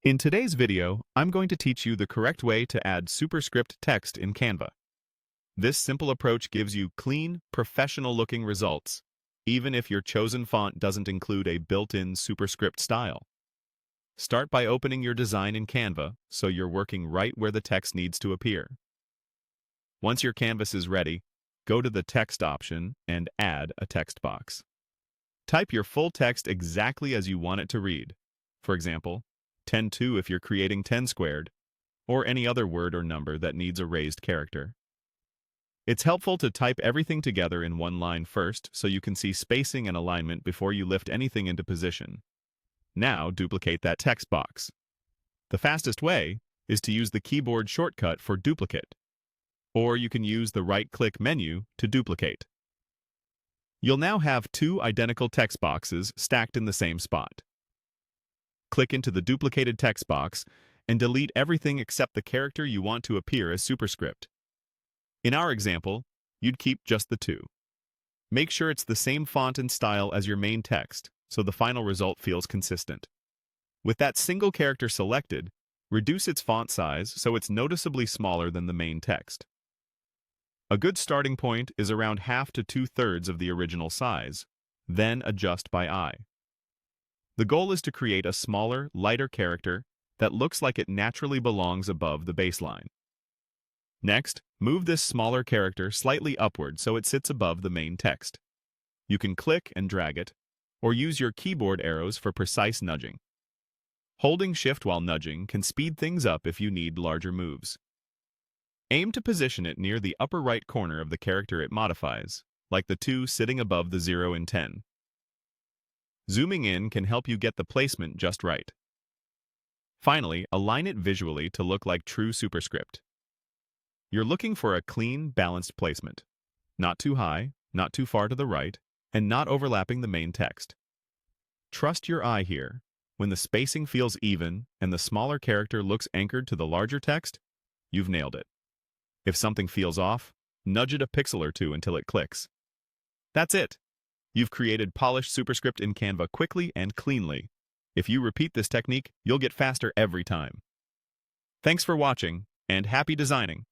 In today's video, I'm going to teach you the correct way to add superscript text in Canva. This simple approach gives you clean, professional-looking results, even if your chosen font doesn't include a built-in superscript style. Start by opening your design in Canva so you're working right where the text needs to appear. Once your canvas is ready, go to the Text option and add a text box. Type your full text exactly as you want it to read. For example, 10-2 if you're creating 10 squared, or any other word or number that needs a raised character. It's helpful to type everything together in one line first so you can see spacing and alignment before you lift anything into position. Now duplicate that text box. The fastest way is to use the keyboard shortcut for duplicate, or you can use the right-click menu to duplicate. You'll now have two identical text boxes stacked in the same spot. Click into the duplicated text box and delete everything except the character you want to appear as superscript. In our example, you'd keep just the two. Make sure it's the same font and style as your main text, so the final result feels consistent. With that single character selected, reduce its font size so it's noticeably smaller than the main text. A good starting point is around half to 2/3 of the original size, then adjust by eye. The goal is to create a smaller, lighter character that looks like it naturally belongs above the baseline. Next, move this smaller character slightly upward so it sits above the main text. You can click and drag it, or use your keyboard arrows for precise nudging. Holding Shift while nudging can speed things up if you need larger moves. Aim to position it near the upper right corner of the character it modifies, like the 2 sitting above the 0 in 10. Zooming in can help you get the placement just right. Finally, align it visually to look like true superscript. You're looking for a clean, balanced placement. Not too high, not too far to the right, and not overlapping the main text. Trust your eye here. When the spacing feels even and the smaller character looks anchored to the larger text, you've nailed it. If something feels off, nudge it a pixel or two until it clicks. That's it! You've created polished superscript in Canva quickly and cleanly. If you repeat this technique, you'll get faster every time. Thanks for watching, and happy designing!